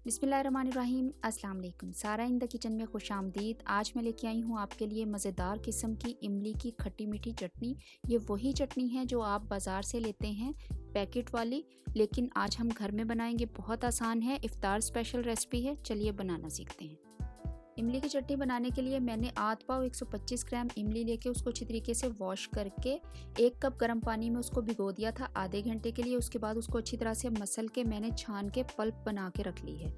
बिस्मिल्लाहिर्रहमानिर्रहीम। अस्सलाम वालेकुम। सारा इन द किचन में खुश आमदीद। आज मैं लेके आई हूँ आपके लिए मज़ेदार किस्म की इमली की खट्टी मीठी चटनी। ये वही चटनी है जो आप बाज़ार से लेते हैं पैकेट वाली, लेकिन आज हम घर में बनाएंगे। बहुत आसान है, इफ्तार स्पेशल रेसिपी है। चलिए बनाना सीखते हैं। इमली की चटनी बनाने के लिए मैंने आध पाव 125 ग्राम इमली लेके उसको अच्छी तरीके से वॉश करके 1 कप गर्म पानी में उसको भिगो दिया था आधे घंटे के लिए। उसके बाद उसको अच्छी तरह से मसल के मैंने छान के पल्प बना के रख ली है।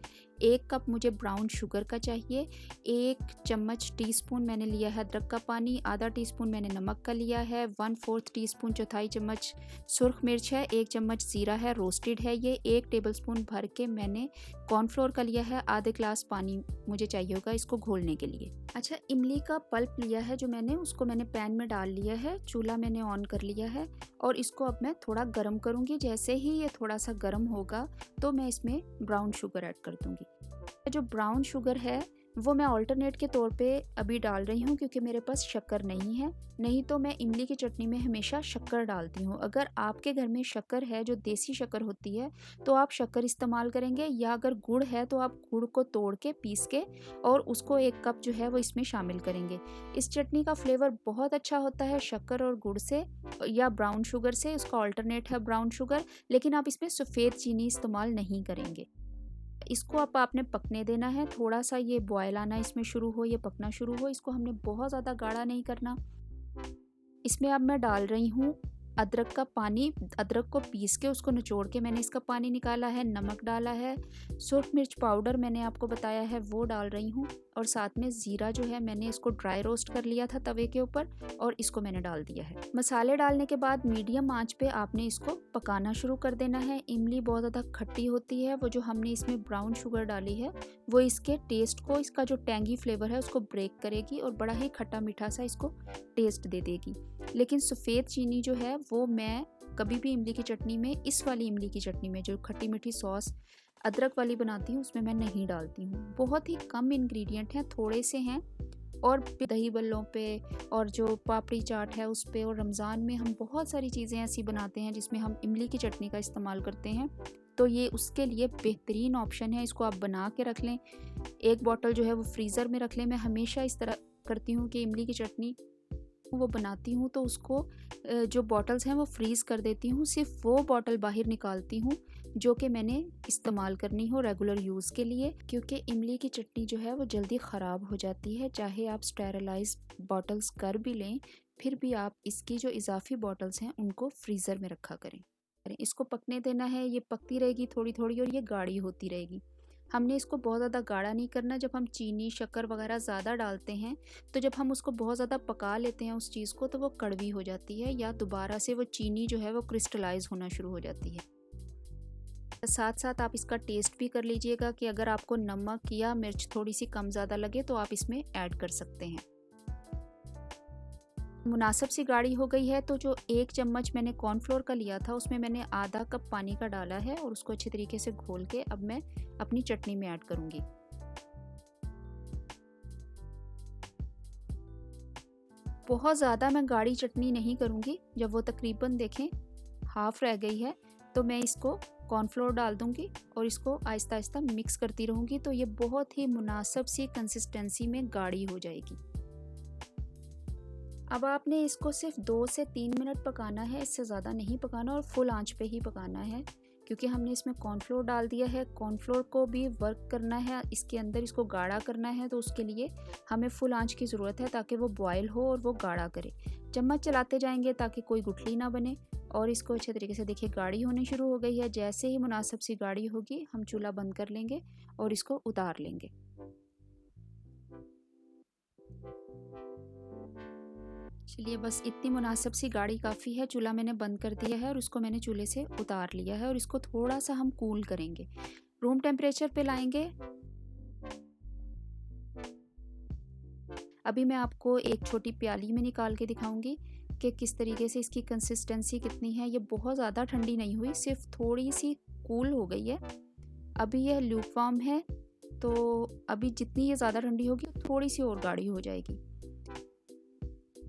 1 कप मुझे ब्राउन शुगर का चाहिए। 1 चम्मच टीस्पून मैंने लिया है अदरक का पानी। आधा टीस्पून मैंने नमक का लिया है। 1/4 टीस्पून चौथाई चम्मच सुरख मिर्च है। 1 चम्मच ज़ीरा है, रोस्टेड है ये। 1 टेबलस्पून भर के मैंने कॉर्नफ्लोर का लिया है। आधे ग्लास पानी मुझे चाहिए होगा इसको घोलने के लिए। अच्छा, इमली का पल्प लिया है जो मैंने, उसको मैंने पैन में डाल लिया है। चूल्हा मैंने ऑन कर लिया है और इसको अब मैं थोड़ा गर्म करूंगी। जैसे ही ये थोड़ा सा गर्म होगा तो मैं इसमें ब्राउन शुगर ऐड कर दूंगी। जो ब्राउन शुगर है वो मैं ऑल्टरनेट के तौर पे अभी डाल रही हूँ क्योंकि मेरे पास शक्कर नहीं है। नहीं तो मैं इमली की चटनी में हमेशा शक्कर डालती हूँ। अगर आपके घर में शक्कर है जो देसी शक्कर होती है तो आप शक्कर इस्तेमाल करेंगे, या अगर गुड़ है तो आप गुड़ को तोड़ के पीस के और उसको 1 कप जो है वो इसमें शामिल करेंगे। इस चटनी का फ्लेवर बहुत अच्छा होता है शक्कर और गुड़ से या ब्राउन शुगर से। इसका ऑल्टरनेट है ब्राउन शुगर, लेकिन आप इसमें सफ़ेद चीनी इस्तेमाल नहीं करेंगे। इसको अब आपने पकने देना है। थोड़ा सा ये बॉयल आना इसमें शुरू हो, ये पकना शुरू हो। इसको हमने बहुत ज़्यादा गाढ़ा नहीं करना। इसमें अब मैं डाल रही हूँ अदरक का पानी। अदरक को पीस के उसको निचोड़ के मैंने इसका पानी निकाला है। नमक डाला है। सुरख मिर्च पाउडर मैंने आपको बताया है वो डाल रही हूँ। और साथ में ज़ीरा जो है मैंने इसको ड्राई रोस्ट कर लिया था तवे के ऊपर और इसको मैंने डाल दिया है। मसाले डालने के बाद मीडियम आंच पे आपने इसको पकाना शुरू कर देना है। इमली बहुत ज़्यादा खट्टी होती है, वो जो हमने इसमें ब्राउन शुगर डाली है वो इसके टेस्ट को, इसका जो टैंगी फ्लेवर है उसको ब्रेक करेगी और बड़ा ही खट्टा मीठा सा इसको टेस्ट दे देगी। लेकिन सफ़ेद चीनी जो है वो मैं कभी भी इमली की चटनी में, इस वाली इमली की चटनी में जो खट्टी मीठी सॉस अदरक वाली बनाती हूँ उसमें मैं नहीं डालती हूँ। बहुत ही कम इंग्रेडिएंट हैं, थोड़े से हैं। और दही बल्लों पे और जो पापड़ी चाट है उस पे, और रमज़ान में हम बहुत सारी चीज़ें ऐसी बनाते हैं जिसमें हम इमली की चटनी का इस्तेमाल करते हैं, तो ये उसके लिए बेहतरीन ऑप्शन है। इसको आप बना के रख लें। 1 बॉटल जो है वो फ्रीज़र में रख लें। मैं हमेशा इस तरह करती हूँ कि इमली की चटनी वो बनाती हूँ तो उसको जो बॉटल्स हैं वो फ्रीज़ कर देती हूँ। सिर्फ वो बॉटल बाहर निकालती हूँ जो कि मैंने इस्तेमाल करनी हो रेगुलर यूज़ के लिए, क्योंकि इमली की चटनी जो है वो जल्दी ख़राब हो जाती है। चाहे आप स्टेरलाइज बॉटल्स कर भी लें, फिर भी आप इसकी जो इजाफी बॉटल्स हैं उनको फ्रीज़र में रखा करें। इसको पकने देना है। ये पकती रहेगी थोड़ी थोड़ी और ये गाढ़ी होती रहेगी। हमने इसको बहुत ज़्यादा गाढ़ा नहीं करना। जब हम चीनी शक्कर वगैरह ज़्यादा डालते हैं तो जब हम उसको बहुत ज़्यादा पका लेते हैं उस चीज़ को, तो वो कड़वी हो जाती है या दोबारा से वो चीनी जो है वो क्रिस्टलाइज होना शुरू हो जाती है। साथ साथ आप इसका टेस्ट भी कर लीजिएगा कि अगर आपको नमक या मिर्च थोड़ी सी कम ज़्यादा लगे तो आप इसमें ऐड कर सकते हैं। मुनासिब सी गाढ़ी हो गई है तो जो 1 चम्मच मैंने कॉर्नफ्लोर का लिया था उसमें मैंने आधा कप पानी का डाला है और उसको अच्छे तरीके से घोल के अब मैं अपनी चटनी में ऐड करूँगी। बहुत ज़्यादा मैं गाढ़ी चटनी नहीं करूँगी। जब वो तकरीबन देखें हाफ़ रह गई है तो मैं इसको कॉर्नफ्लोर डाल दूँगी और इसको आहिस्ता आहिस्ता मिक्स करती रहूँगी, तो ये बहुत ही मुनासिब सी कंसिस्टेंसी में गाढ़ी हो जाएगी। अब आपने इसको सिर्फ 2 से 3 मिनट पकाना है, इससे ज़्यादा नहीं पकाना और फुल आंच पे ही पकाना है, क्योंकि हमने इसमें कॉर्नफ्लोर डाल दिया है। कॉर्नफ्लोर को भी वर्क करना है इसके अंदर, इसको गाढ़ा करना है, तो उसके लिए हमें फुल आंच की ज़रूरत है ताकि वो बॉयल हो और वो गाढ़ा करे। चम्मच चलाते जाएंगे ताकि कोई गुठली ना बने। और इसको अच्छे तरीके से देखिए गाढ़ी होनी शुरू हो गई है। जैसे ही मुनासिब सी गाढ़ी होगी हम चूल्हा बंद कर लेंगे और इसको उतार लेंगे। चलिए, बस इतनी मुनासिब सी गाढ़ी काफ़ी है। चूल्हा मैंने बंद कर दिया है और उसको मैंने चूल्हे से उतार लिया है और इसको थोड़ा सा हम कूल करेंगे, रूम टेम्परेचर पे लाएंगे। अभी मैं आपको एक छोटी प्याली में निकाल के दिखाऊंगी कि किस तरीके से इसकी कंसिस्टेंसी कितनी है। ये बहुत ज़्यादा ठंडी नहीं हुई, सिर्फ थोड़ी सी कूल हो गई है। अभी यह ल्यूकवार्म है, तो अभी जितनी ये ज़्यादा ठंडी होगी थोड़ी सी और गाढ़ी हो जाएगी।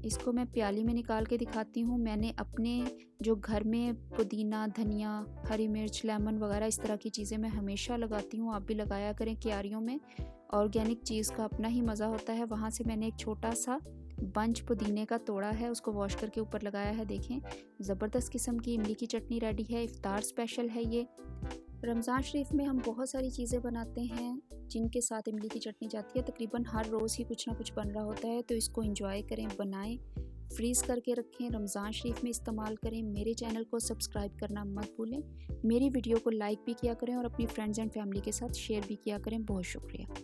इसको मैं प्याली में निकाल के दिखाती हूँ। मैंने अपने जो घर में पुदीना, धनिया, हरी मिर्च, लेमन वगैरह इस तरह की चीज़ें मैं हमेशा लगाती हूँ, आप भी लगाया करें क्यारियों में। ऑर्गेनिक चीज़ का अपना ही मज़ा होता है। वहाँ से मैंने एक छोटा सा बंच पुदीने का तोड़ा है, उसको वॉश करके ऊपर लगाया है। देखें, ज़बरदस्त किस्म की इमली की चटनी रेडी है। इफ्तार स्पेशल है ये। रमज़ान शरीफ में हम बहुत सारी चीज़ें बनाते हैं जिनके साथ इमली की चटनी जाती है। तकरीबन हर रोज़ ही कुछ ना कुछ बन रहा होता है, तो इसको एंजॉय करें, बनाएं, फ्रीज़ करके रखें, रमज़ान शरीफ में इस्तेमाल करें। मेरे चैनल को सब्सक्राइब करना मत भूलें। मेरी वीडियो को लाइक भी किया करें और अपनी फ्रेंड्स एंड फैमिली के साथ शेयर भी किया करें। बहुत शुक्रिया।